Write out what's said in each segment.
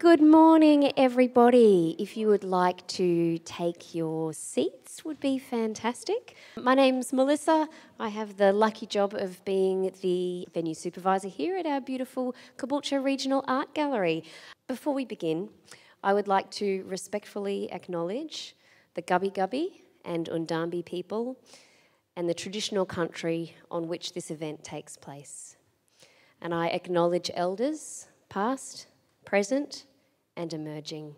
Good morning, everybody. If you would like to take your seats, would be fantastic. My name's Melissa. I have the lucky job of being the venue supervisor here at our beautiful Caboolture Regional Art Gallery. Before we begin, I would like to respectfully acknowledge the Gubbi Gubbi and Undambi people and the traditional country on which this event takes place. And I acknowledge elders, past, present, and emerging.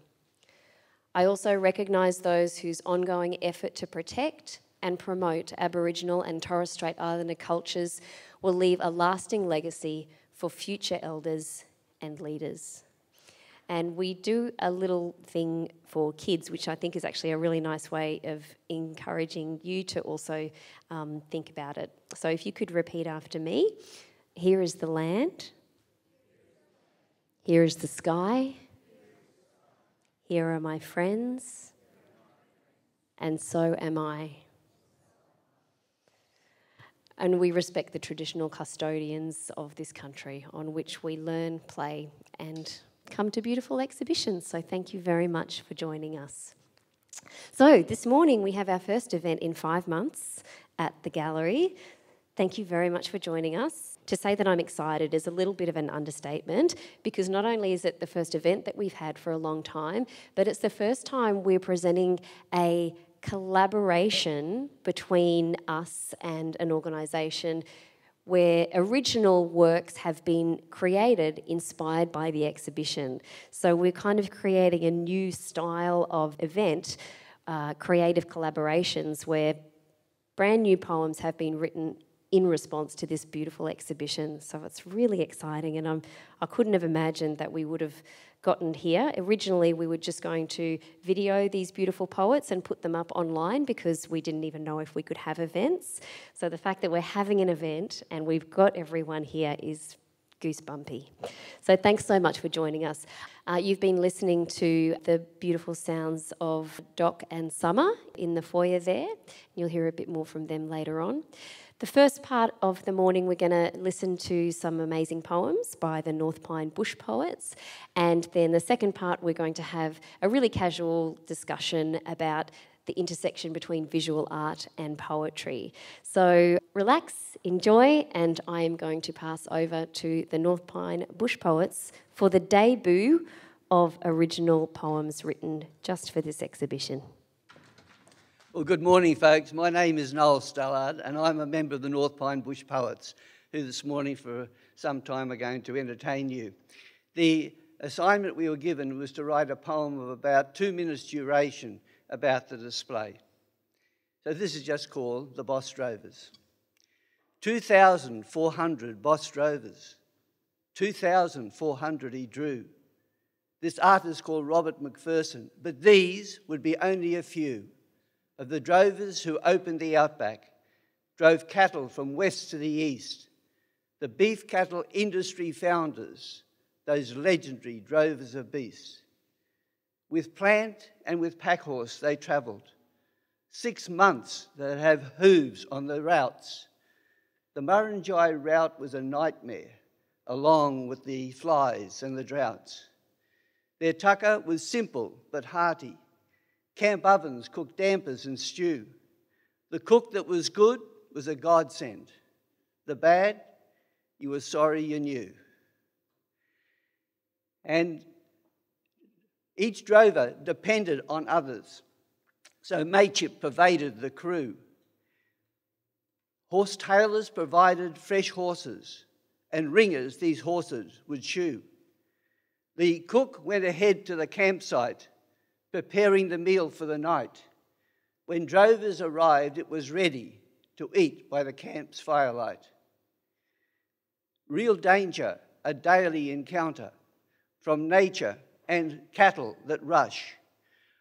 I also recognise those whose ongoing effort to protect and promote Aboriginal and Torres Strait Islander cultures will leave a lasting legacy for future elders and leaders. And we do a little thing for kids, which I think is actually a really nice way of encouraging you to also think about it. So if you could repeat after me. Here is the land. Here is the sky. Here are my friends. And so am I. And we respect the traditional custodians of this country on which we learn, play, and come to beautiful exhibitions. So thank you very much for joining us. So this morning we have our first event in 5 months at the gallery. Thank you very much for joining us. To say that I'm excited is a little bit of an understatement, because not only is it the first event that we've had for a long time, but it's the first time we're presenting a collaboration between us and an organisation where original works have been created inspired by the exhibition. So we're kind of creating a new style of event, creative collaborations, where brand new poems have been written in response to this beautiful exhibition. So it's really exciting, and I couldn't have imagined that we would have gotten here. Originally, we were just going to video these beautiful poets and put them up online because we didn't even know if we could have events. So the fact that we're having an event and we've got everyone here is goosebumpy. So thanks so much for joining us. You've been listening to the beautiful sounds of Doc and Summer in the foyer there. You'll hear a bit more from them later on. The first part of the morning, we're going to listen to some amazing poems by the North Pine Bush poets. And then the second part, we're going to have a really casual discussion about the intersection between visual art and poetry. So relax, enjoy, and I am going to pass over to the North Pine Bush poets for the debut of original poems written just for this exhibition. Well, good morning, folks. My name is Noel Stallard, and I'm a member of the North Pine Bush Poets, who this morning for some time are going to entertain you. The assignment we were given was to write a poem of about 2 minutes duration about the display. So this is just called The Boss Drovers. 2,400 Boss Drovers. 2,400 he drew. This artist called Robert MacPherson, but these would be only a few of the drovers who opened the outback, drove cattle from west to the east, the beef cattle industry founders, those legendary drovers of beasts. With plant and with packhorse they travelled. 6 months they'd have hooves on the routes. The Murrinjai route was a nightmare, along with the flies and the droughts. Their tucker was simple but hearty. Camp ovens cooked dampers and stew. The cook that was good was a godsend. The bad, you were sorry you knew. And each drover depended on others, so mateship pervaded the crew. Horse tailors provided fresh horses, and ringers these horses would shoe. The cook went ahead to the campsite, preparing the meal for the night. When drovers arrived, it was ready to eat by the camp's firelight. Real danger, a daily encounter from nature and cattle that rush.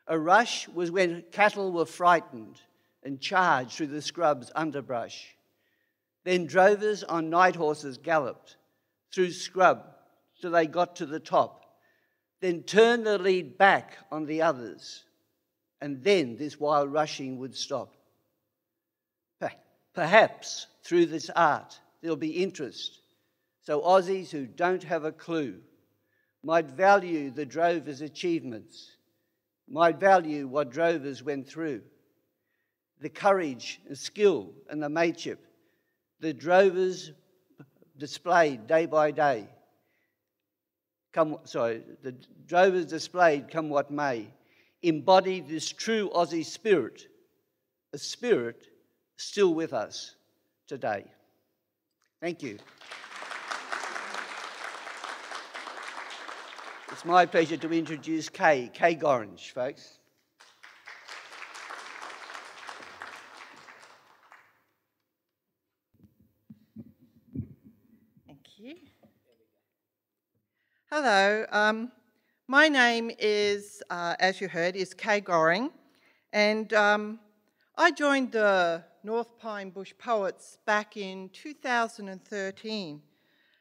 A rush was when cattle were frightened and charged through the scrub's underbrush. Then drovers on night horses galloped through scrub till they got to the top, then turned the lead back on the others, and then this wild rushing would stop. Perhaps through this art there'll be interest, so Aussies who don't have a clue might value the drovers' achievements, might value what drovers went through, the courage and skill and the mateship the drovers displayed day by day. The drovers displayed, come what may, embodied this true Aussie spirit, a spirit still with us today. Thank you. It's my pleasure to introduce Kay Gorring, folks. Thank you. Hello, my name is, as you heard, is Kay Gorring, and I joined the North Pine Bush Poets back in 2013.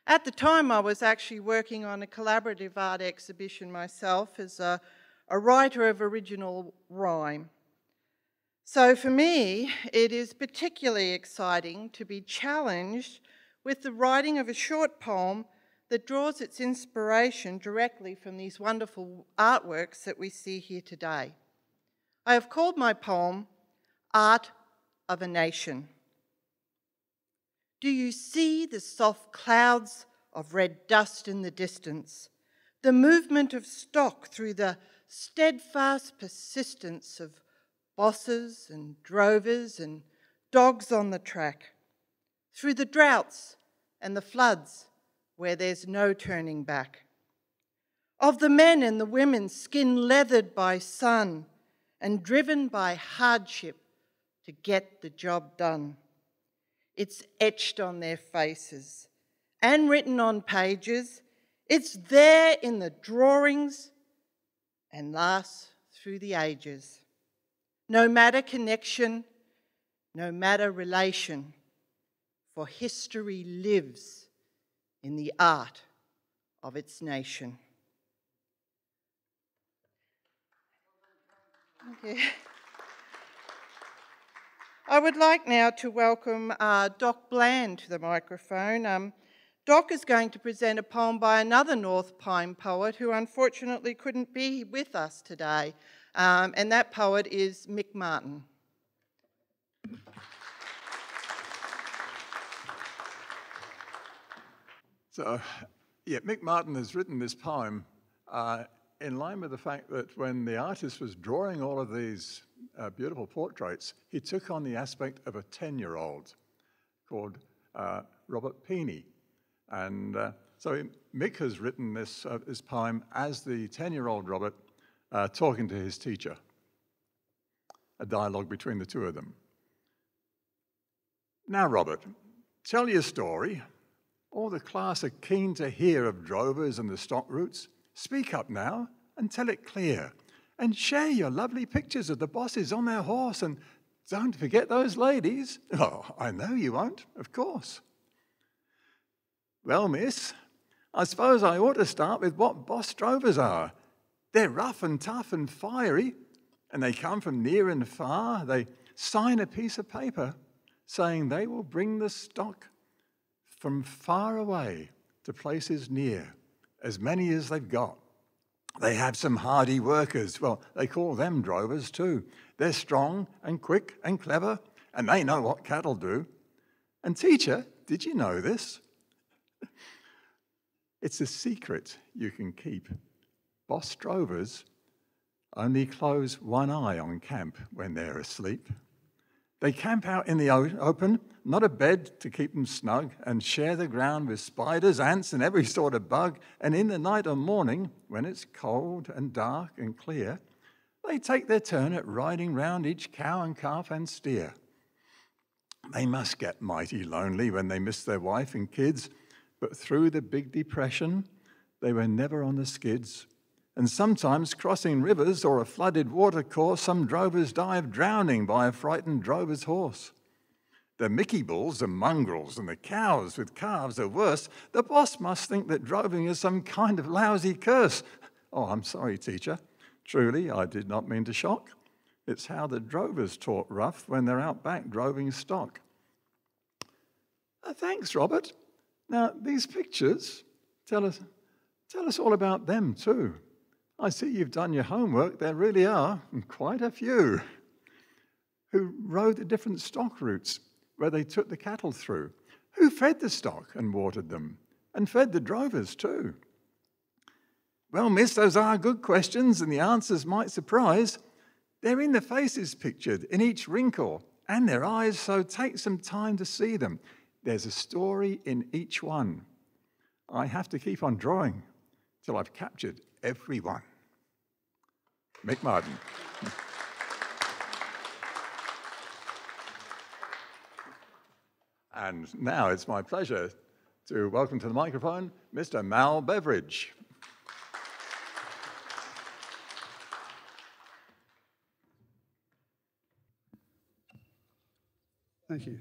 At the time, I was actually working on a collaborative art exhibition myself as a writer of original rhyme. So for me, it is particularly exciting to be challenged with the writing of a short poem that draws its inspiration directly from these wonderful artworks that we see here today. I have called my poem Art of a Nation. Do you see the soft clouds of red dust in the distance, the movement of stock through the steadfast persistence of bosses and drovers and dogs on the track, through the droughts and the floods where there's no turning back, of the men and the women skin leathered by sun and driven by hardship to get the job done. It's etched on their faces and written on pages. It's there in the drawings and lasts through the ages. No matter connection, no matter relation, for history lives in the art of its nation. Okay. I would like now to welcome Doc Bland to the microphone. Doc is going to present a poem by another North Pine poet who unfortunately couldn't be with us today, and that poet is Mick Martin. So, yeah, Mick Martin has written this poem in line with the fact that when the artist was drawing all of these beautiful portraits, he took on the aspect of a 10-year-old called Robert Peeney. And so Mick has written this poem as the 10-year-old Robert talking to his teacher, a dialogue between the two of them. Now, Robert, tell your story. All the class are keen to hear of drovers and the stock routes. Speak up now and tell it clear. And share your lovely pictures of the bosses on their horse. And don't forget those ladies. Oh, I know you won't, of course. Well, miss, I suppose I ought to start with what boss drovers are. They're rough and tough and fiery, and they come from near and far. They sign a piece of paper saying they will bring the stock from far away to places near, as many as they've got. They have some hardy workers. Well, they call them drovers too. They're strong and quick and clever, and they know what cattle do. And teacher, did you know this? It's a secret you can keep. Boss drovers only close one eye on camp when they're asleep. They camp out in the open, not a bed to keep them snug, and share the ground with spiders, ants, and every sort of bug. And in the night or morning, when it's cold and dark and clear, they take their turn at riding round each cow and calf and steer. They must get mighty lonely when they miss their wife and kids, but through the Big Depression, they were never on the skids. And sometimes crossing rivers or a flooded watercourse, some drovers die of drowning by a frightened drover's horse. The Mickey bulls are mongrels, and the cows with calves are worse. The boss must think that droving is some kind of lousy curse. Oh, I'm sorry, teacher. Truly, I did not mean to shock. It's how the drovers talk rough when they're out back droving stock. Thanks, Robert. Now, these pictures tell us Tell us all about them too. I see you've done your homework. There really are quite a few who rode the different stock routes where they took the cattle through, who fed the stock and watered them, and fed the drovers too. Well, miss, those are good questions, and the answers might surprise. They're in the faces pictured, in each wrinkle, and their eyes, so take some time to see them. There's a story in each one. I have to keep on drawing till I've captured everyone. Mick Martin. And now it's my pleasure to welcome to the microphone Mr. Mal Beveridge. Thank you.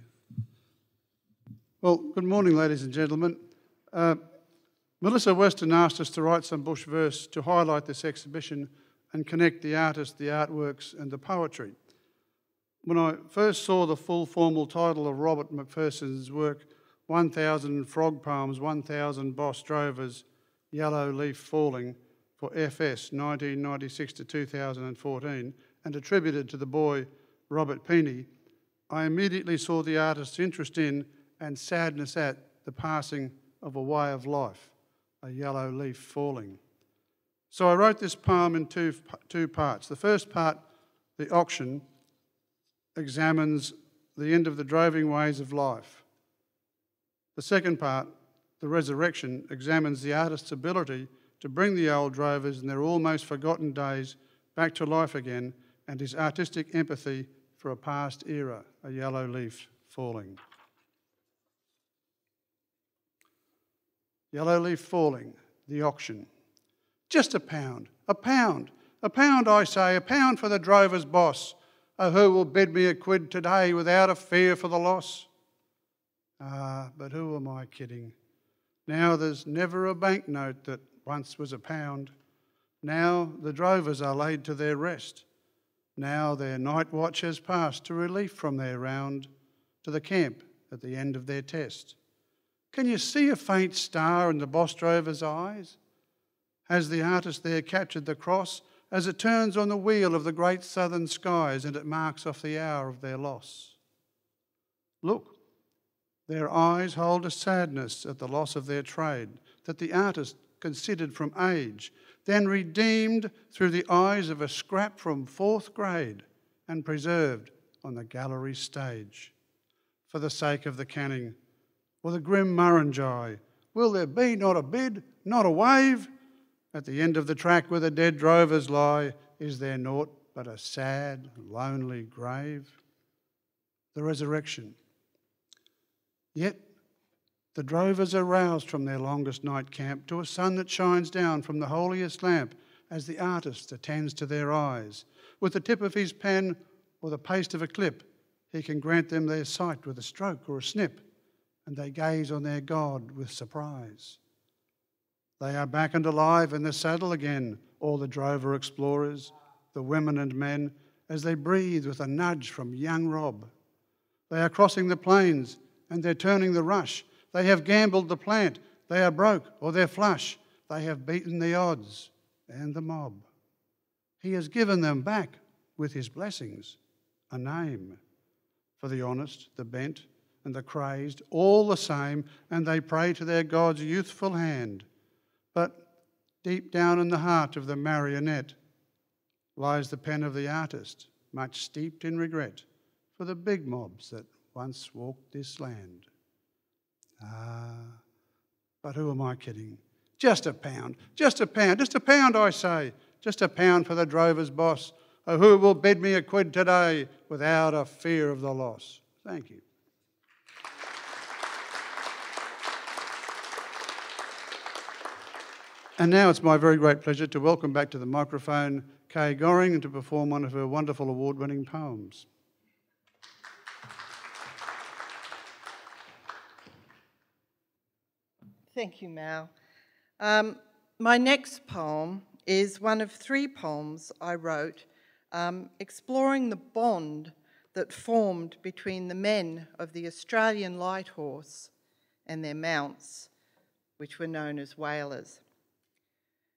Well, good morning, ladies and gentlemen. Melissa Weston asked us to write some bush verse to highlight this exhibition and connect the artist, the artworks and the poetry. When I first saw the full formal title of Robert MacPherson's work, 1,000 Frog Poems, 1,000 Boss Drovers, Yellow Leaf Falling, for FS 1996 to 2014, and attributed to the boy Robert Peeney, I immediately saw the artist's interest in and sadness at the passing of a way of life, a yellow leaf falling. So I wrote this poem in two parts. The first part, the auction, examines the end of the droving ways of life. The second part, the resurrection, examines the artist's ability to bring the old drovers in their almost forgotten days back to life again, and his artistic empathy for a past era, a yellow leaf falling. Yellow leaf falling, the auction. Just a pound, a pound, a pound, I say, a pound for the drover's boss. Oh, who will bid me a quid today without a fear for the loss? Ah, but who am I kidding? Now there's never a banknote that once was a pound. Now the drovers are laid to their rest. Now their night watch has passed to relief from their round, to the camp at the end of their test. Can you see a faint star in the boss drover's eyes? Has the artist there captured the cross as it turns on the wheel of the great southern skies and it marks off the hour of their loss? Look, their eyes hold a sadness at the loss of their trade that the artist considered from age, then redeemed through the eyes of a scrap from 4th grade and preserved on the gallery stage. For the sake of the canning, or the grim Murrinjai, will there be not a bid, not a wave? At the end of the track where the dead drovers lie, is there naught but a sad, lonely grave? The resurrection. Yet the drovers are roused from their longest night camp to a sun that shines down from the holiest lamp as the artist attends to their eyes. With the tip of his pen or the paste of a clip, he can grant them their sight with a stroke or a snip, and they gaze on their God with surprise. They are back and alive in the saddle again, all the drover explorers, the women and men, as they breathe with a nudge from young Rob. They are crossing the plains and they're turning the rush. They have gambled the plant, they are broke or they're flush. They have beaten the odds and the mob. He has given them back with his blessings a name. For the honest, the bent and the crazed, all the same, and they pray to their God's youthful hand. But deep down in the heart of the marionette lies the pen of the artist, much steeped in regret for the big mobs that once walked this land. Ah, but who am I kidding? Just a pound, just a pound, just a pound, I say. Just a pound for the drover's boss. Oh, who will bid me a quid today without a fear of the loss? Thank you. And now it's my very great pleasure to welcome back to the microphone Kay Gorring and to perform one of her wonderful award-winning poems. Thank you, Mal. My next poem is one of 3 poems I wrote exploring the bond that formed between the men of the Australian light horse and their mounts, which were known as whalers.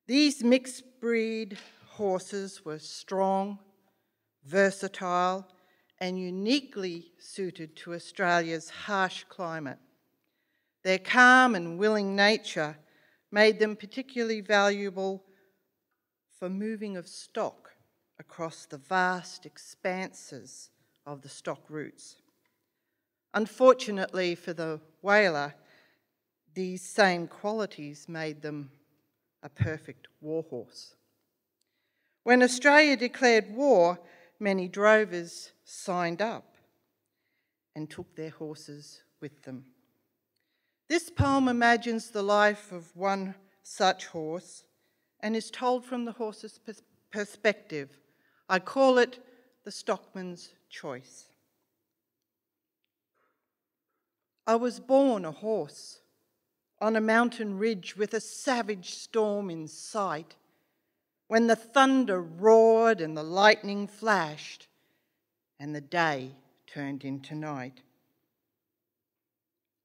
These mixed breed horses were strong, versatile, and uniquely suited to Australia's harsh climate. Their calm and willing nature made them particularly valuable for moving of stock across the vast expanses of the stock routes. Unfortunately for the whaler, these same qualities made them a perfect warhorse. When Australia declared war, many drovers signed up and took their horses with them. This poem imagines the life of one such horse and is told from the horse's perspective. I call it the stockman's choice. I was born a horse on a mountain ridge with a savage storm in sight, when the thunder roared and the lightning flashed and the day turned into night.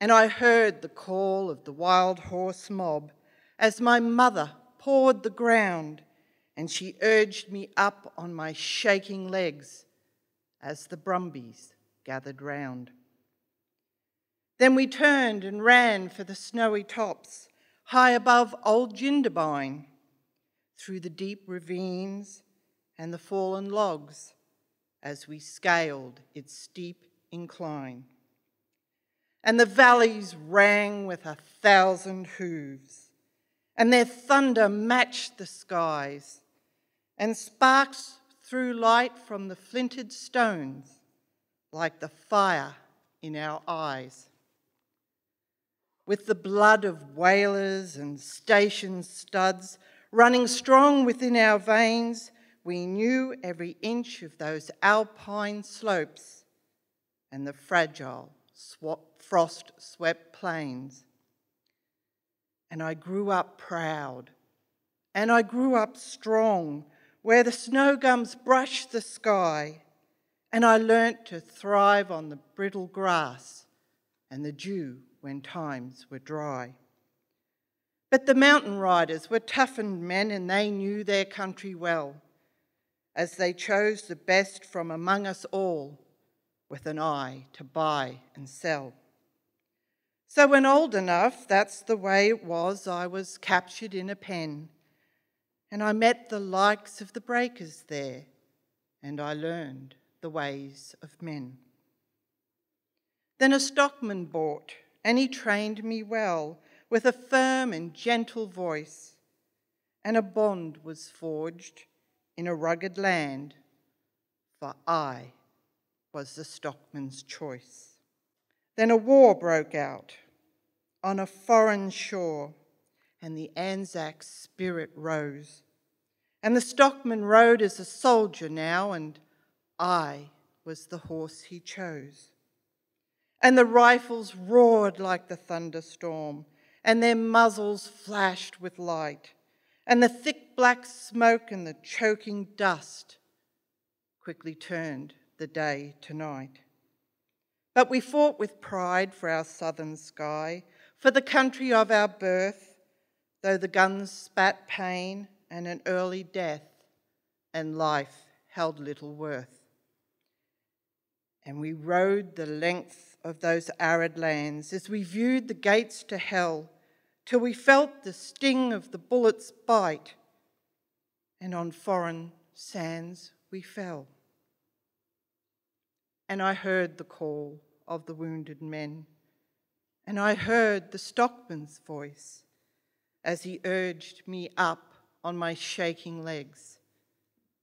And I heard the call of the wild horse mob as my mother pawed the ground, and she urged me up on my shaking legs as the brumbies gathered round. Then we turned and ran for the snowy tops, high above old Jindabyne, through the deep ravines and the fallen logs as we scaled its steep incline. And the valleys rang with 1,000 hooves, and their thunder matched the skies, and sparks threw light from the flinted stones like the fire in our eyes. With the blood of whalers and station studs running strong within our veins, we knew every inch of those alpine slopes and the fragile frost-swept plains. And I grew up proud, and I grew up strong, where the snow gums brushed the sky, and I learnt to thrive on the brittle grass and the dew when times were dry. But the mountain riders were toughened men, and they knew their country well, as they chose the best from among us all, with an eye to buy and sell. So when old enough, that's the way it was, I was captured in a pen, and I met the likes of the breakers there, and I learned the ways of men. Then a stockman bought, and he trained me well, with a firm and gentle voice, and a bond was forged in a rugged land, for I was the stockman's choice. Then a war broke out on a foreign shore, and the Anzac spirit rose, and the stockman rode as a soldier now, and I was the horse he chose. And the rifles roared like the thunderstorm, and their muzzles flashed with light, and the thick black smoke and the choking dust quickly turned the day to night. But we fought with pride for our southern sky, for the country of our birth, though the guns spat pain and an early death, and life held little worth. And we rode the length of those arid lands as we viewed the gates to hell, till we felt the sting of the bullet's bite, and on foreign sands we fell. And I heard the call of the wounded men, and I heard the stockman's voice as he urged me up on my shaking legs,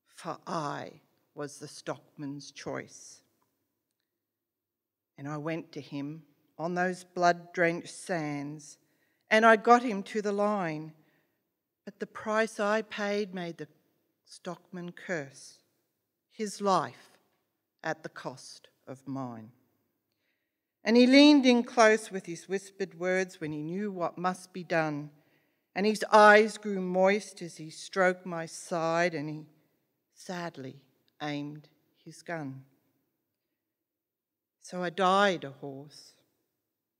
for I was the stockman's choice. And I went to him on those blood-drenched sands, and I got him to the line, but the price I paid made the stockman curse his life at the cost of mine. And he leaned in close with his whispered words when he knew what must be done, and his eyes grew moist as he stroked my side, and he sadly aimed his gun. So I died a horse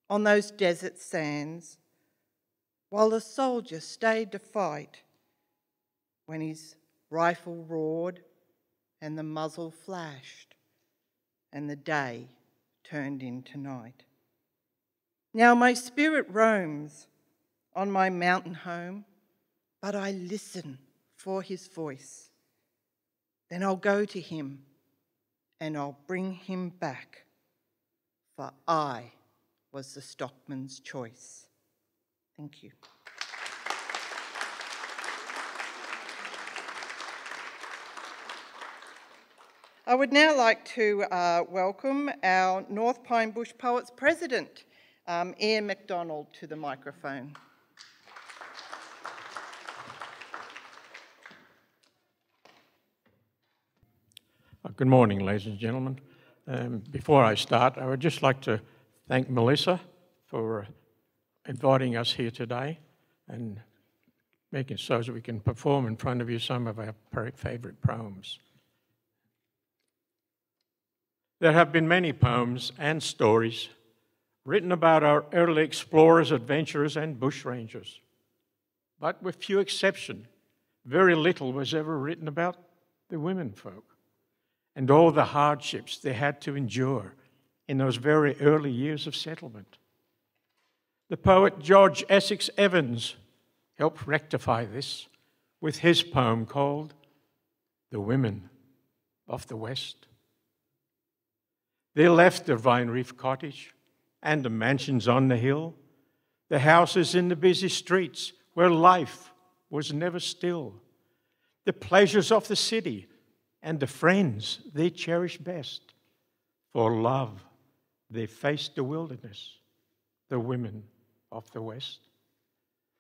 on those desert sands, while the soldier stayed to fight when his rifle roared and the muzzle flashed and the day turned into night. Now my spirit roams on my mountain home, but I listen for his voice. Then I'll go to him and I'll bring him back, for I was the stockman's choice. Thank you. I would now like to welcome our North Pine Bush Poets President, Ian MacDonald, to the microphone. Good morning, ladies and gentlemen. Before I start, I would just like to thank Melissa for inviting us here today and making it so that we can perform in front of you some of our favourite poems. There have been many poems and stories written about our early explorers, adventurers, and bushrangers. But with few exceptions, very little was ever written about the women folk and all the hardships they had to endure in those very early years of settlement. The poet George Essex Evans helped rectify this with his poem called The Women of the West. They left their Vine Reef cottage and the mansions on the hill, the houses in the busy streets where life was never still, the pleasures of the city and the friends they cherished best. For love, they faced the wilderness, the women of the West.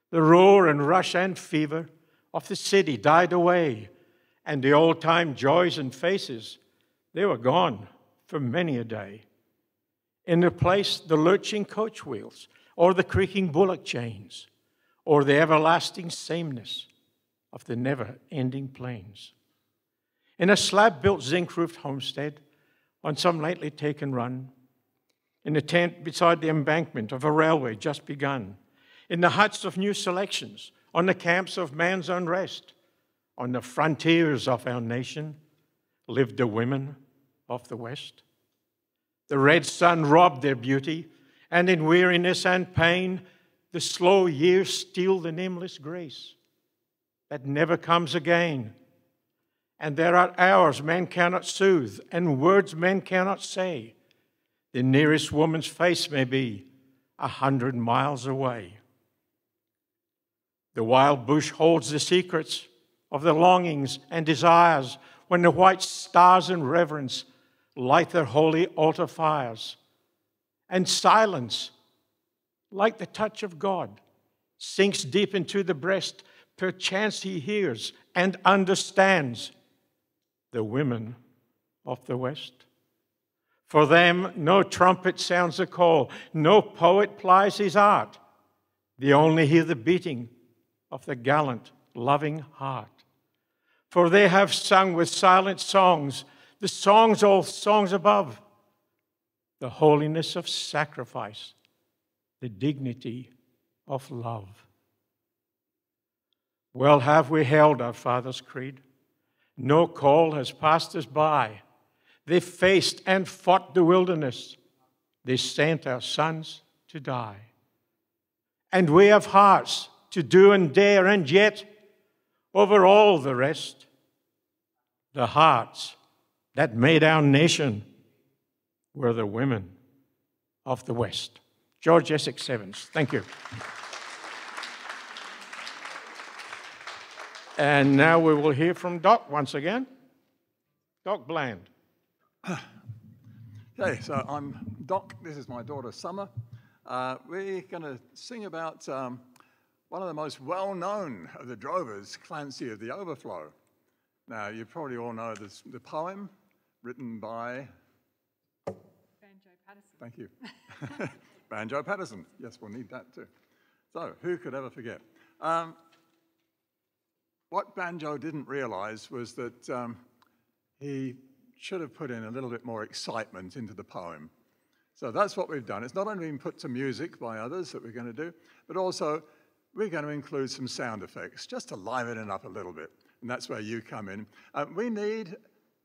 The roar and rush and fever of the city died away, and the old-time joys and faces, they were gone for many a day. In their place, the lurching coach wheels, or the creaking bullock chains, or the everlasting sameness of the never-ending plains. In a slab-built zinc-roofed homestead on some lately taken run, in a tent beside the embankment of a railway just begun, in the huts of new selections, on the camps of man's unrest, on the frontiers of our nation, lived the women of the West. The red sun robbed their beauty, and in weariness and pain, the slow years steal the nameless grace that never comes again. And there are hours men cannot soothe, and words men cannot say. The nearest woman's face may be 100 miles away. The wild bush holds the secrets of the longings and desires when the white stars in reverence light their holy altar fires. And silence, like the touch of God, sinks deep into the breast. Perchance he hears and understands the women of the West. For them, no trumpet sounds a call, no poet plies his art. They only hear the beating of the gallant, loving heart. For they have sung with silent songs, the songs all songs above, the holiness of sacrifice, the dignity of love. Well have we held our Father's creed. No call has passed us by. They faced and fought the wilderness. They sent our sons to die. And we have hearts to do and dare, and yet, over all the rest, the hearts that made our nation were the women of the West. George Essex Evans, thank you. And now we will hear from Doc once again. Doc Bland. Okay, so I'm Doc. This is my daughter, Summer. We're going to sing about one of the most well-known of the drovers, Clancy of the Overflow. Now, you probably all know the poem written by... Banjo Patterson. Thank you. Banjo Patterson. Yes, we'll need that too. So, who could ever forget? What Banjo didn't realise was that he should have put in a little bit more excitement into the poem. So that's what we've done. It's not only been put to music by others that we're going to do, but also we're going to include some sound effects just to liven it up a little bit. and that's where you come in. We need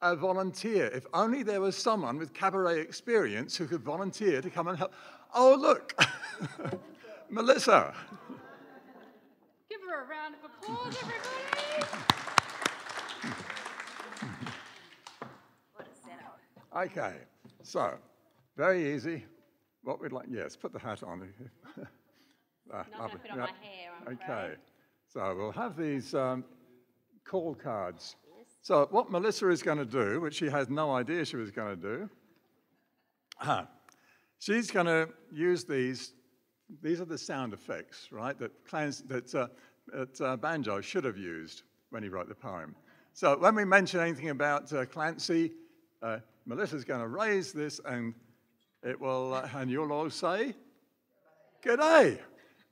a volunteer. If only there was someone with cabaret experience who could volunteer to come and help. Oh, look, Melissa. Give her a round of applause, everybody. What a setup. Okay, so very easy. What we'd like, yes, put the hat on. Not going to put on my hair, I'm Okay, afraid. so we'll have these call cards. So what Melissa is going to do, which she has no idea she was going to do, she's going to use these. These are the sound effects, right, that Banjo should have used when he wrote the poem. So when we mention anything about Clancy, Melissa's going to raise this, and it will, and you'll all say, "G'day."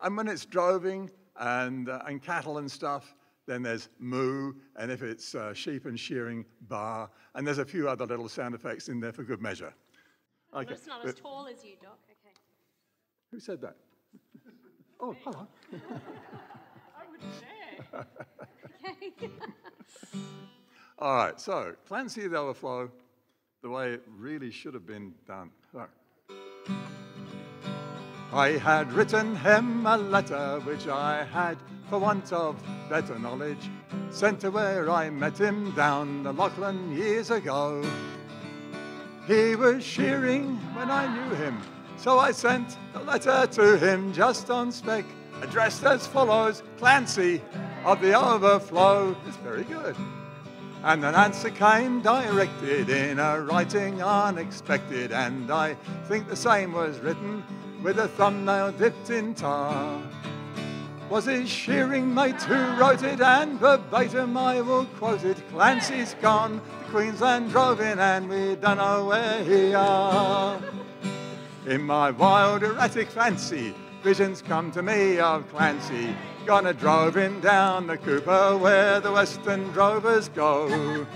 And when it's droving and cattle and stuff, then there's moo, and if it's sheep and shearing, bar, and there's a few other little sound effects in there for good measure. Okay. But it's not as tall as you, Doc. Okay. Who said that? Oh, hello. I wouldn't dare. Okay. All right, so Clancy the Overflow, the way it really should have been done. So, I had written him a letter which I had, for want of better knowledge, sent to where I met him down the Lachlan years ago. He was shearing when I knew him, so I sent a letter to him just on spec, addressed as follows: Clancy of the Overflow. It's very good. And an answer came directed in a writing unexpected, and I think the same was written with a thumbnail dipped in tar. Was his shearing mate who wrote it, and verbatim I will quote it: Clancy's gone to Queensland droving, and we don't know where he are. In my wild erratic fancy, visions come to me of Clancy, gone a droving down the Cooper where the western drovers go.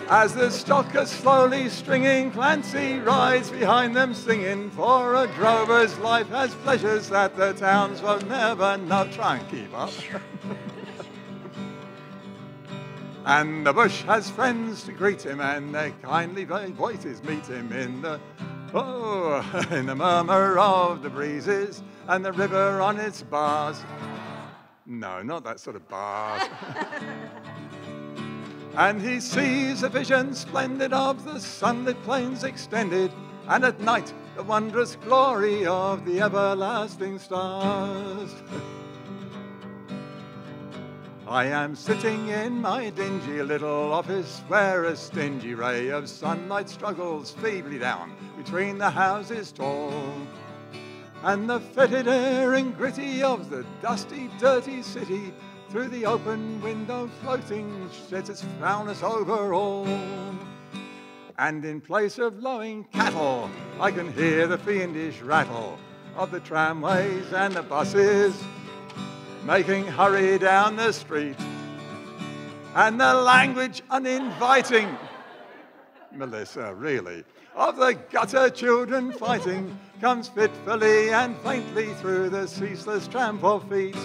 As the stock are slowly stringing, Clancy rides behind them singing, for a drover's life has pleasures that the towns will never know. Try and keep up. And the bush has friends to greet him, and their kindly voices meet him in the murmur of the breezes and the river on its bars. No, not that sort of bars. And he sees a vision splendid of the sunlit plains extended, and at night the wondrous glory of the everlasting stars. I am sitting in my dingy little office, where a stingy ray of sunlight struggles feebly down between the houses tall. And the fetid air and gritty of the dusty, dirty city, through the open window floating, sheds its foulness over all. And in place of lowing cattle, I can hear the fiendish rattle of the tramways and the buses making hurry down the street. And the language uninviting, Melissa, really, of the gutter children fighting comes fitfully and faintly through the ceaseless tramp of feet.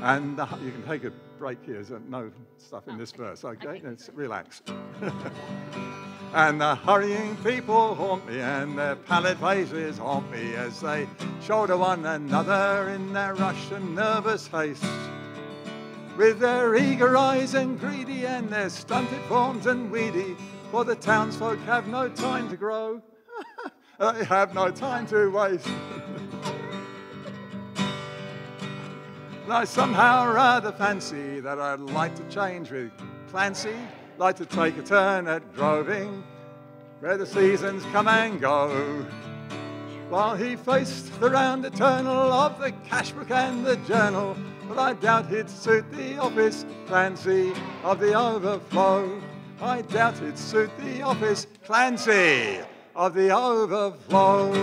And you can take a break here, there's no stuff in this verse, okay? Let's relax. And the hurrying people haunt me, and their pallid faces haunt me as they shoulder one another in their rush and nervous haste. With their eager eyes and greedy, and their stunted forms and weedy, for the townsfolk have no time to grow. They have no time to waste. And I somehow rather fancy that I'd like to change with Clancy, like to take a turn at droving, where the seasons come and go, while he faced the round eternal of the cash book and the journal. But I doubt he'd suit the office, Clancy of the Overflow. I doubt he'd suit the office, Clancy of the Overflow.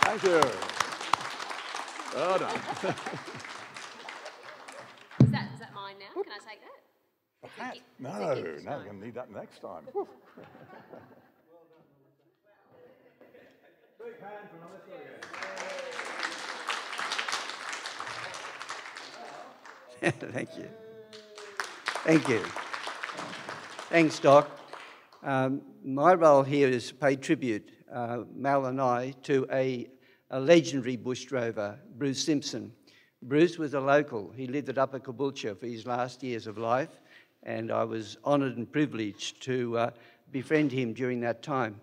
Thank you. Well done. Is that mine now? Can I take that? A hat? No, you're going to need that next time. Big hand for Melissa again. Thank you. Thank you. Thanks, Doc. My role here is to pay tribute, Mal and I, to a legendary bush drover, Bruce Simpson. Bruce was a local. He lived at Upper Caboolture for his last years of life, and I was honoured and privileged to befriend him during that time.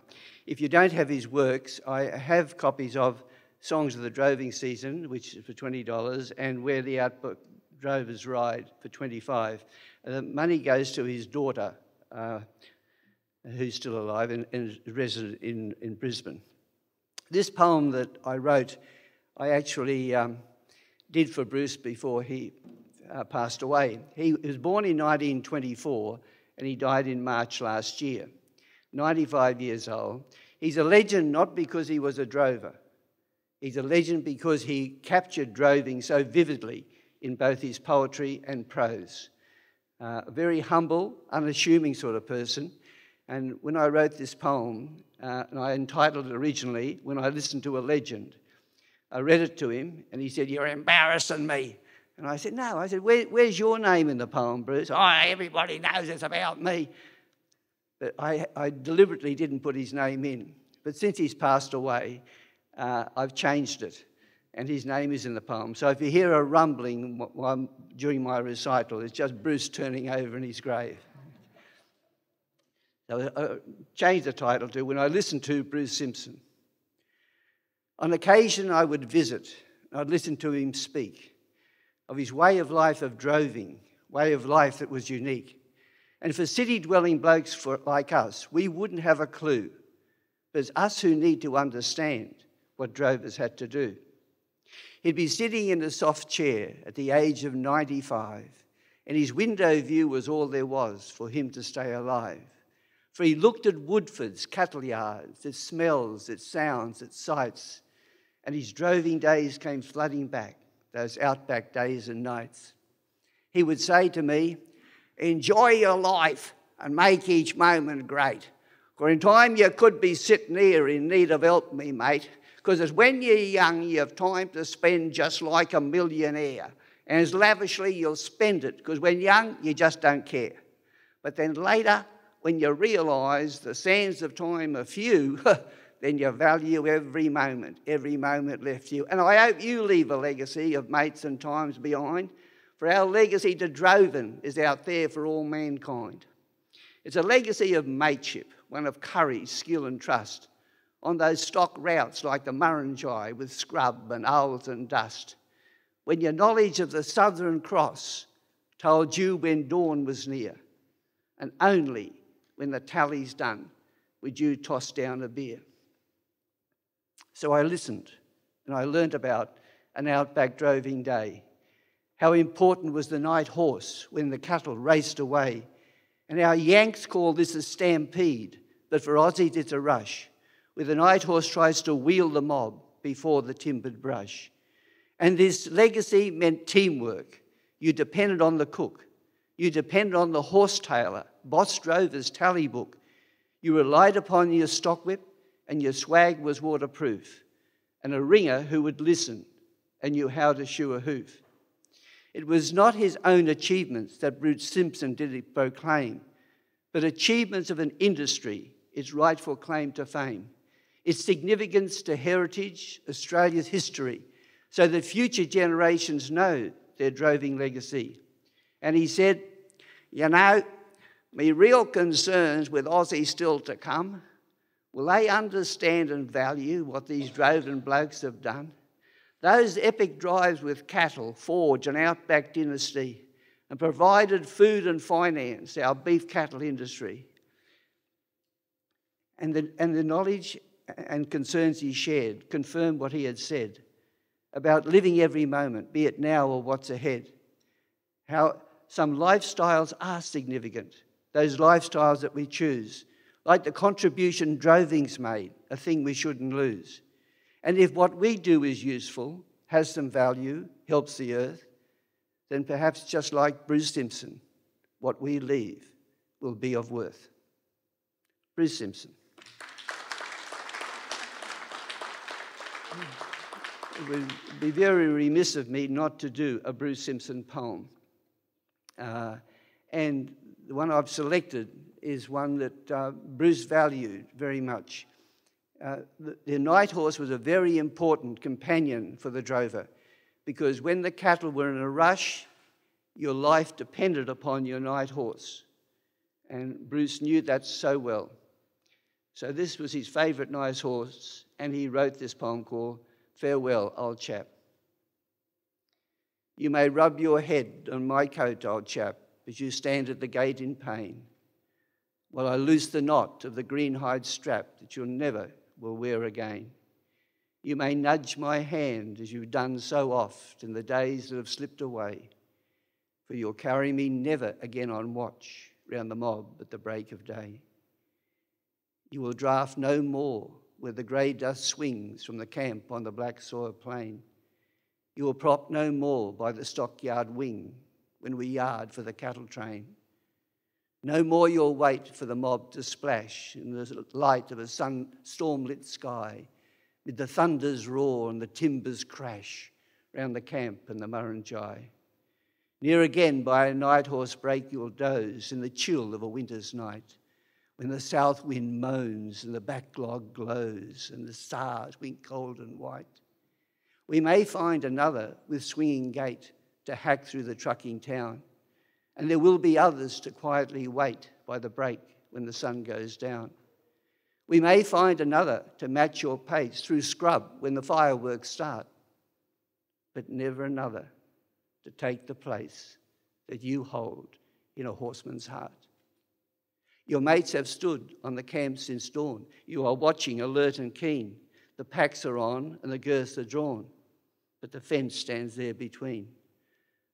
If you don't have his works, I have copies of Songs of the Droving Season, which is for $20, and Where the Outback Drovers Ride for $25. The money goes to his daughter, who's still alive and is resident in Brisbane. This poem that I wrote, I actually did for Bruce before he passed away. He was born in 1924 and he died in March last year, 95 years old. He's a legend not because he was a drover. He's a legend because he captured droving so vividly in both his poetry and prose. A very humble, unassuming sort of person. And when I wrote this poem, and I entitled it originally, When I Listened to a Legend, I read it to him and he said, "You're embarrassing me." And I said, "No." I said, "Where's your name in the poem, Bruce?" "Oh, everybody knows it's about me." But I deliberately didn't put his name in. But since he's passed away, I've changed it. And his name is in the poem. So if you hear a rumbling during my recital, it's just Bruce turning over in his grave. So I changed the title to When I Listened to Bruce Simpson. On occasion I would visit, I'd listen to him speak of his way of life of droving, way of life that was unique. And for city-dwelling blokes like us, we wouldn't have a clue. But it's us who need to understand what drovers had to do. He'd be sitting in a soft chair at the age of 95, and his window view was all there was for him to stay alive. For he looked at Woodford's cattle yards, its smells, its sounds, its sights, and his droving days came flooding back, those outback days and nights. He would say to me, "Enjoy your life and make each moment great. For in time you could be sitting here in need of help, me mate, because it's when you're young you've time to spend just like a millionaire, and as lavishly you'll spend it, because when young you just don't care. But then later, when you realise the sands of time are few, then you value every moment left you. And I hope you leave a legacy of mates and times behind, for our legacy to droving is out there for all mankind. It's a legacy of mateship, one of courage, skill and trust, on those stock routes like the Murrinjai with scrub and hulls and dust, when your knowledge of the Southern Cross told you when dawn was near, and only when the tally's done would you toss down a beer. So I listened and I learnt about an outback droving day, how important was the night horse when the cattle raced away, and our Yanks call this a stampede, but for Aussies it's a rush, where the night horse tries to wheel the mob before the timbered brush. And this legacy meant teamwork. You depended on the cook. You depended on the horse tailor, boss drover's tally book. You relied upon your stock whip, and your swag was waterproof, and a ringer who would listen and knew how to shoe a hoof. It was not his own achievements that Bruce Simpson did proclaim, but achievements of an industry, its rightful claim to fame, its significance to heritage, Australia's history, so that future generations know their droving legacy. And he said, "You know, me real concerns with Aussie still to come, will they understand and value what these droving blokes have done? Those epic drives with cattle forged an outback dynasty and provided food and finance our beef cattle industry. And the knowledge and concerns he shared confirmed what he had said about living every moment, be it now or what's ahead. How some lifestyles are significant, those lifestyles that we choose, like the contribution droving's made, a thing we shouldn't lose. And if what we do is useful, has some value, helps the earth, then perhaps just like Bruce Simpson, what we leave will be of worth." Bruce Simpson. It would be very remiss of me not to do a Bruce Simpson poem. And the one I've selected is one that Bruce valued very much. The night horse was a very important companion for the drover, because when the cattle were in a rush, your life depended upon your night horse. And Bruce knew that so well. So this was his favourite night horse, and he wrote this poem called Farewell, Old Chap. You may rub your head on my coat, old chap, as you stand at the gate in pain, while I loose the knot of the green hide strap that you'll never will wear again. You may nudge my hand as you've done so oft in the days that have slipped away, for you'll carry me never again on watch round the mob at the break of day. You will draft no more where the grey dust swings from the camp on the black soil plain. You will prop no more by the stockyard wing when we yard for the cattle train. No more you'll wait for the mob to splash in the light of a storm-lit sky, with the thunders roar and the timbers crash round the camp and the Murrinjai. Near again by a night horse break you'll doze in the chill of a winter's night, when the south wind moans and the backlog glows and the stars wink cold and white. We may find another with swinging gait to hack through the trucking town, and there will be others to quietly wait by the break when the sun goes down. We may find another to match your pace through scrub when the fireworks start, but never another to take the place that you hold in a horseman's heart. Your mates have stood on the camp since dawn. You are watching, alert and keen. The packs are on and the girths are drawn, but the fence stands there between.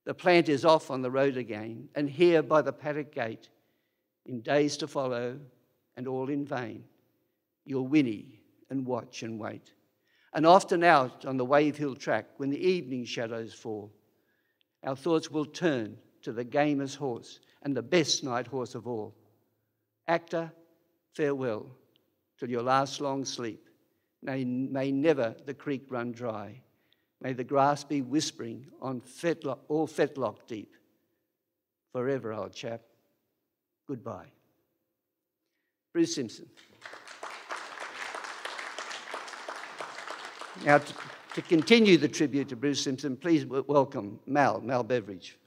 The plant is off on the road again, and here by the paddock gate, in days to follow and all in vain, you'll whinny and watch and wait. And often out on the Wave Hill track, when the evening shadows fall, our thoughts will turn to the gamer's horse and the best night horse of all. Actor, farewell till your last long sleep. May never the creek run dry. May the grass be whispering on all fetlock deep. Forever, old chap. Goodbye. Bruce Simpson. Now, to continue the tribute to Bruce Simpson, please welcome Mal Beveridge.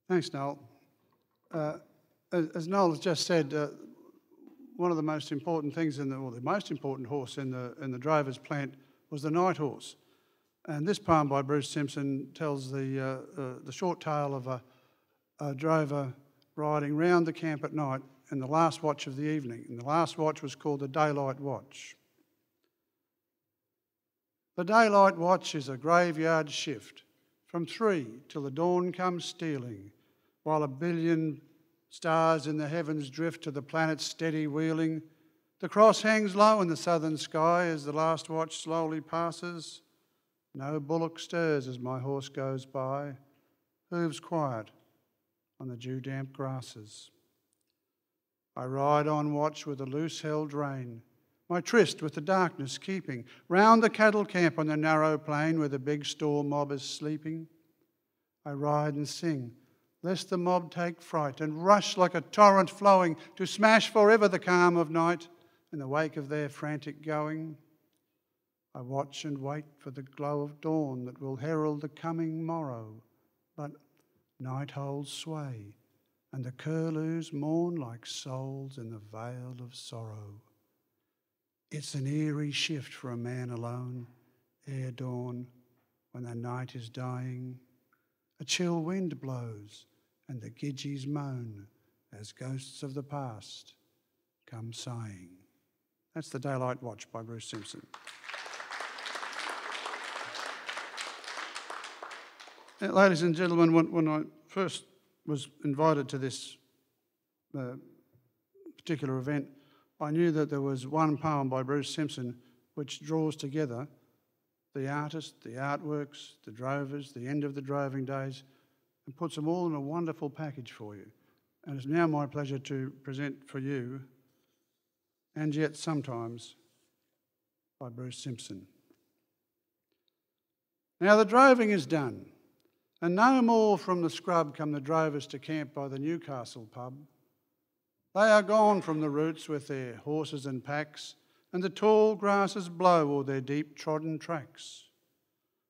Thanks, Noel. As Noel has just said, one of the most important things the most important horse in the drover's plant was the night horse. And this poem by Bruce Simpson tells the short tale of a drover riding round the camp at night in the last watch of the evening. And the last watch was called the daylight watch. The daylight watch is a graveyard shift from 3 till the dawn comes stealing, while a billion stars in the heavens drift to the planet's steady wheeling. The cross hangs low in the southern sky as the last watch slowly passes. No bullock stirs as my horse goes by, hooves quiet on the dew-damp grasses. I ride on watch with the loose-held rein, my tryst with the darkness keeping, round the cattle camp on the narrow plain where the big store mob is sleeping. I ride and sing, lest the mob take fright and rush like a torrent flowing to smash forever the calm of night in the wake of their frantic going. I watch and wait for the glow of dawn that will herald the coming morrow, but night holds sway and the curlews mourn like souls in the vale of sorrow. It's an eerie shift for a man alone ere dawn when the night is dying. A chill wind blows and the gidgeys moan as ghosts of the past come sighing. That's The Daylight Watch by Bruce Simpson. Ladies and gentlemen, when I first was invited to this particular event, I knew that there was one poem by Bruce Simpson which draws together the artist, the artworks, the drovers, the end of the droving days, and puts them all in a wonderful package for you. And it's now my pleasure to present for you, And Yet Sometimes, by Bruce Simpson. Now the droving is done, and no more from the scrub come the drovers to camp by the Newcastle pub. They are gone from the roots with their horses and packs, and the tall grasses blow o'er their deep trodden tracks.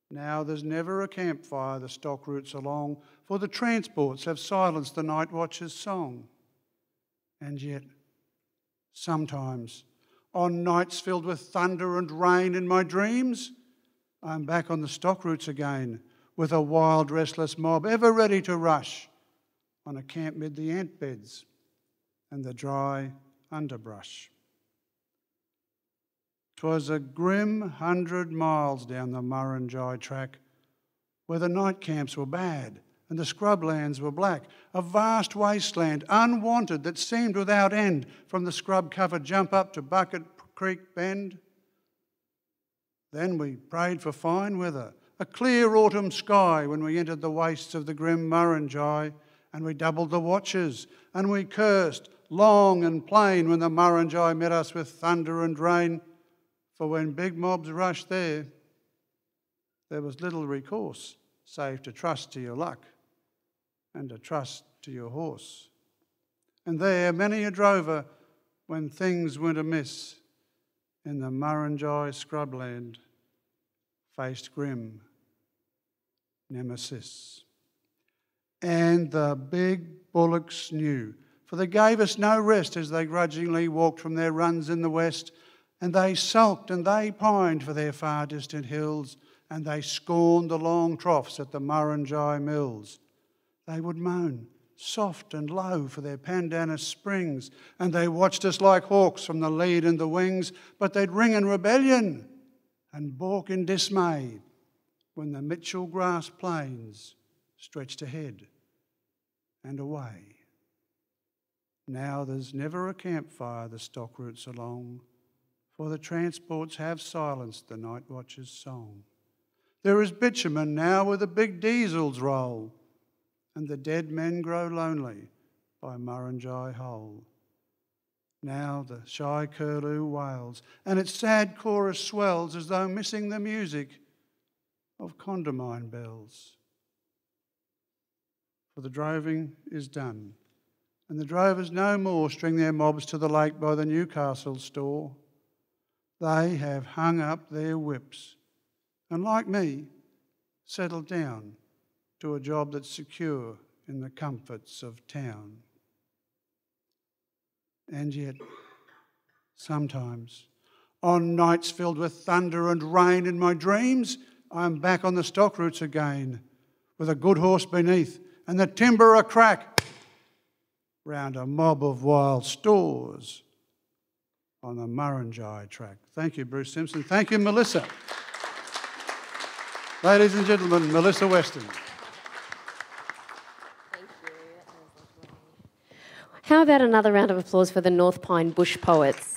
Now there's never a campfire the stock routes along, for the transports have silenced the night watch's song. And yet, sometimes, on nights filled with thunder and rain in my dreams, I'm back on the stock routes again, with a wild, restless mob ever ready to rush on a camp mid the ant beds and the dry underbrush. 'Twas a grim 100 miles down the Murrumbidgee track, where the night camps were bad and the scrublands were black, a vast wasteland, unwanted, that seemed without end from the scrub-covered jump up to Bucket Creek Bend. Then we prayed for fine weather, a clear autumn sky when we entered the wastes of the grim Murrumbidgee, and we doubled the watches, and we cursed long and plain when the Murrumbidgee met us with thunder and rain. For when big mobs rushed there was little recourse save to trust to your luck and to trust to your horse. And there many a drover, when things went amiss in the Murrumbidgee scrubland, faced grim nemesis. And the big bullocks knew, for they gave us no rest as they grudgingly walked from their runs in the west, and they sulked and they pined for their far distant hills, and they scorned the long troughs at the Murrumbidgee mills. They would moan soft and low for their pandanus springs, and they watched us like hawks from the lead and the wings, but they'd ring in rebellion and balk in dismay when the Mitchell grass plains stretched ahead and away. Now there's never a campfire the stock routes along, for the transports have silenced the night watch's song. There is bitumen now where the big diesels roll, and the dead men grow lonely by Murrumbidgee Hole. Now the shy curlew wails, and its sad chorus swells as though missing the music of Condamine bells. For the droving is done, and the drovers no more string their mobs to the lake by the Newcastle store. They have hung up their whips and, like me, settled down to a job that's secure in the comforts of town. And yet, sometimes, on nights filled with thunder and rain in my dreams, I'm back on the stock routes again, with a good horse beneath and the timber a crack, round a mob of wild stores on the Murrumbidgee track. Thank you, Bruce Simpson. Thank you, Melissa. Ladies and gentlemen, Melissa Weston. Thank you. That was lovely. How about another round of applause for the North Pine Bush Poets?